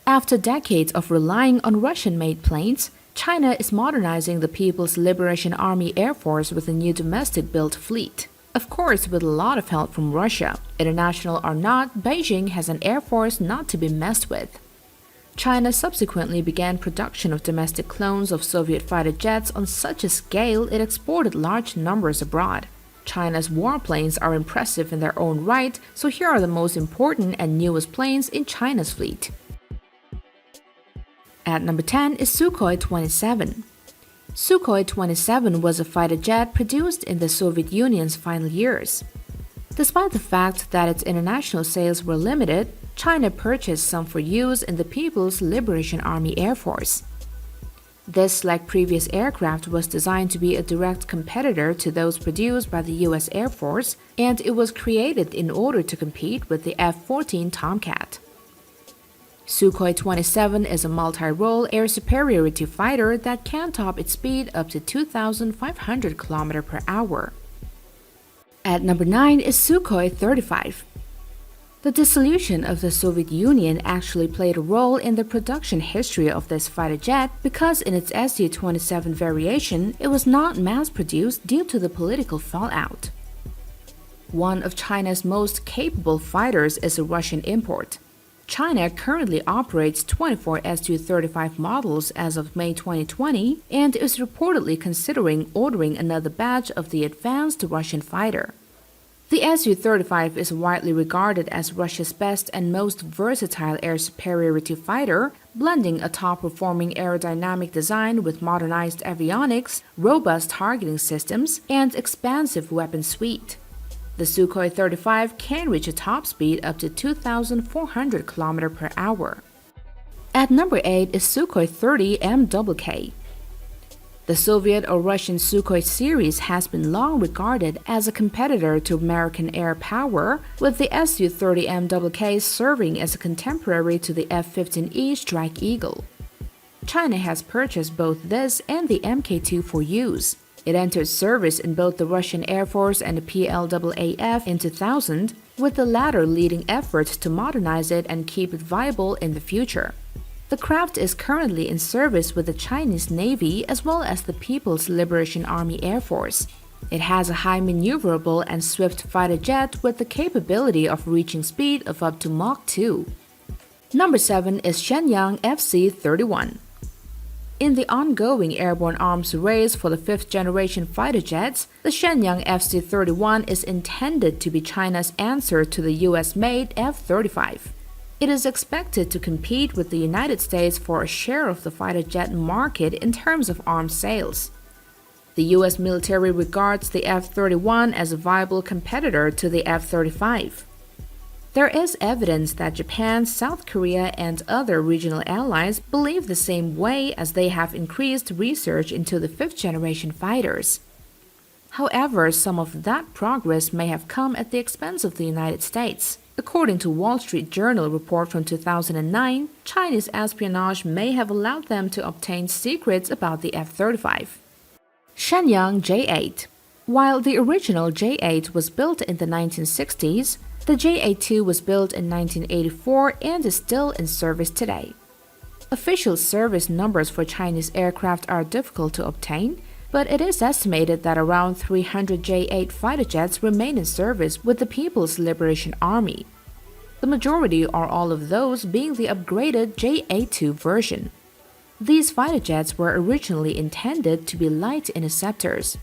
After decades of relying on Russian-made planes, China is modernizing the People's Liberation Army Air Force with a new domestic-built fleet. Of course, with a lot of help from Russia. International or not, Beijing has an air force not to be messed with. China subsequently began production of domestic clones of Soviet fighter jets on such a scale it exported large numbers abroad. China's warplanes are impressive in their own right, so here are the most important and newest planes in China's fleet. At number 10 is Sukhoi 27. Sukhoi 27 was a fighter jet produced in the Soviet Union's final years. Despite the fact that its international sales were limited, China purchased some for use in the People's Liberation Army Air Force. This, like previous aircraft, was designed to be a direct competitor to those produced by the U.S. Air Force, and it was created in order to compete with the F-14 Tomcat. Sukhoi 27 is a multi-role air superiority fighter that can top its speed up to 2,500 km per hour. At number 9 is Sukhoi 35. The dissolution of the Soviet Union actually played a role in the production history of this fighter jet because in its Su-27 variation, it was not mass-produced due to the political fallout. One of China's most capable fighters is a Russian import. China currently operates 24 Su-35 models as of May 2020 and is reportedly considering ordering another batch of the advanced Russian fighter. The Su-35 is widely regarded as Russia's best and most versatile air superiority fighter, blending a top-performing aerodynamic design with modernized avionics, robust targeting systems, and expansive weapon suite. The Sukhoi 35 can reach a top speed up to 2,400 km per hour. At number 8 is Sukhoi 30 MKK. The Soviet or Russian Sukhoi series has been long regarded as a competitor to American air power, with the Su-30 MKK serving as a contemporary to the F-15E Strike Eagle. China has purchased both this and the Mk2 for use. It entered service in both the Russian Air Force and the PLAAF in 2000, with the latter leading efforts to modernize it and keep it viable in the future. The craft is currently in service with the Chinese Navy as well as the People's Liberation Army Air Force. It has a high maneuverable and swift fighter jet with the capability of reaching speed of up to Mach 2. Number 7 is Shenyang FC-31. In the ongoing airborne arms race for the fifth-generation fighter jets, the Shenyang FC-31 is intended to be China's answer to the US-made F-35. It is expected to compete with the United States for a share of the fighter jet market in terms of arms sales. The U.S. military regards the F-31 as a viable competitor to the F-35. There is evidence that Japan, South Korea, and other regional allies believe the same way as they have increased research into the fifth-generation fighters. However, some of that progress may have come at the expense of the United States. According to Wall Street Journal report from 2009, Chinese espionage may have allowed them to obtain secrets about the F-35. Shenyang J-8. While the original J-8 was built in the 1960s, the J-82 was built in 1984 and is still in service today. Official service numbers for Chinese aircraft are difficult to obtain, but it is estimated that around 300 J-8 fighter jets remain in service with the People's Liberation Army. The majority or all of those being the upgraded J-82 version. These fighter jets were originally intended to be light interceptors.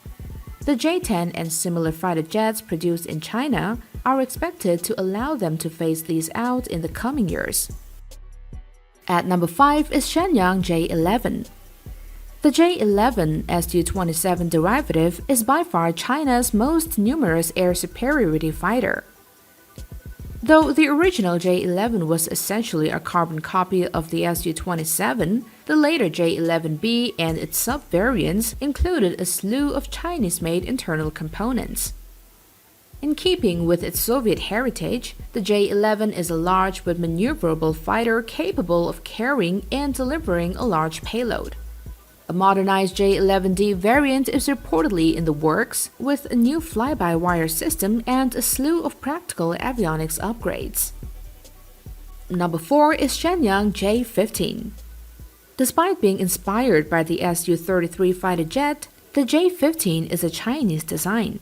The J-10 and similar fighter jets produced in China are expected to allow them to phase these out in the coming years. At number 5 is Shenyang J-11. The J-11 Su-27 derivative is by far China's most numerous air superiority fighter. Though the original J-11 was essentially a carbon copy of the Su-27, the later J-11B and its sub-variants included a slew of Chinese-made internal components. In keeping with its Soviet heritage, the J-11 is a large but maneuverable fighter capable of carrying and delivering a large payload. A modernized J-11D variant is reportedly in the works, with a new fly-by-wire system and a slew of practical avionics upgrades. Number 4 is Shenyang J-15. Despite being inspired by the Su-33 fighter jet, the J-15 is a Chinese design.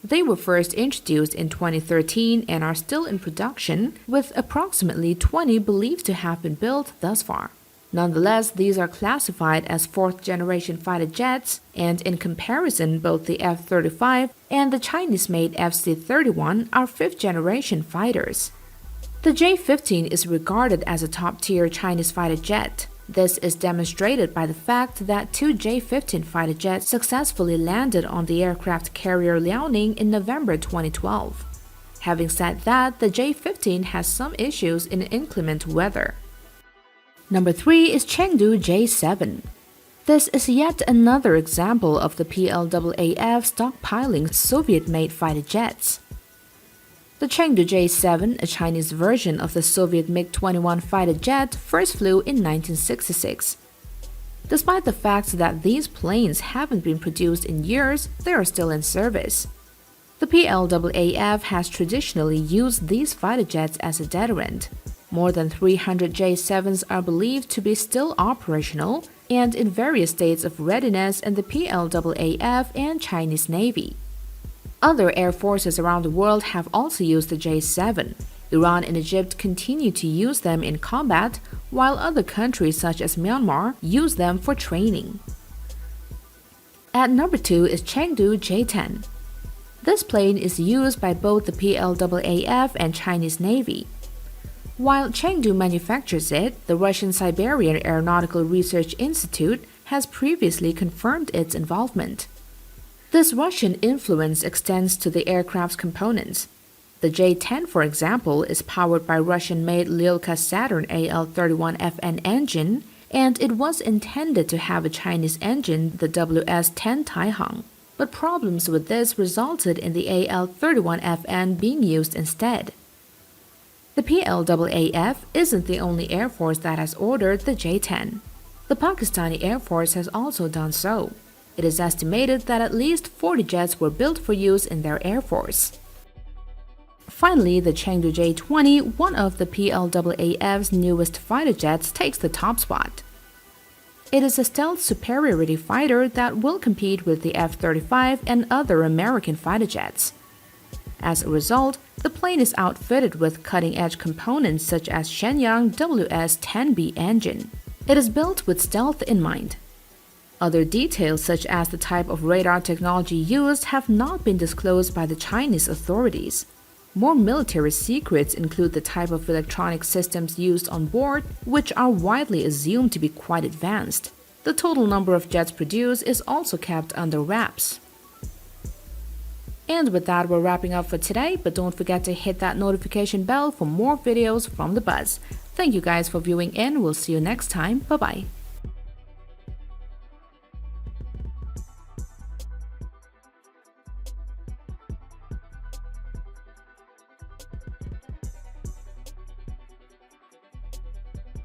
They were first introduced in 2013 and are still in production, with approximately 20 believed to have been built thus far. Nonetheless, these are classified as fourth-generation fighter jets, and in comparison, both the F-35 and the Chinese-made FC-31 are fifth-generation fighters. The J-15 is regarded as a top-tier Chinese fighter jet. This is demonstrated by the fact that 2 J-15 fighter jets successfully landed on the aircraft carrier Liaoning in November 2012. Having said that, the J-15 has some issues in inclement weather. Number 3 is Chengdu J-7. This is yet another example of the PLAAF stockpiling Soviet-made fighter jets. The Chengdu J-7, a Chinese version of the Soviet MiG-21 fighter jet, first flew in 1966. Despite the fact that these planes haven't been produced in years, they are still in service. The PLAAF has traditionally used these fighter jets as a deterrent. More than 300 J-7s are believed to be still operational and in various states of readiness in the PLAAF and Chinese Navy. Other air forces around the world have also used the J-7. Iran and Egypt continue to use them in combat, while other countries such as Myanmar use them for training. At number 2 is Chengdu J-10. This plane is used by both the PLAAF and Chinese Navy. While Chengdu manufactures it, the Russian Siberian Aeronautical Research Institute has previously confirmed its involvement. This Russian influence extends to the aircraft's components. The J-10, for example, is powered by Russian-made Lilka Saturn AL-31FN engine, and it was intended to have a Chinese engine, the WS-10 Taihang. But problems with this resulted in the AL-31FN being used instead. The PLAAF isn't the only air force that has ordered the J-10. The Pakistani Air Force has also done so. It is estimated that at least 40 jets were built for use in their air force. Finally, the Chengdu J-20, one of the PLAAF's newest fighter jets, takes the top spot. It is a stealth superiority fighter that will compete with the F-35 and other American fighter jets. As a result, the plane is outfitted with cutting-edge components such as Shenyang WS-10B engine. It is built with stealth in mind. Other details such as the type of radar technology used have not been disclosed by the Chinese authorities. More military secrets include the type of electronic systems used on board, which are widely assumed to be quite advanced. The total number of jets produced is also kept under wraps. And with that, we're wrapping up for today, but don't forget to hit that notification bell for more videos from The Buzz. Thank you guys for viewing in. We'll see you next time. Bye-bye.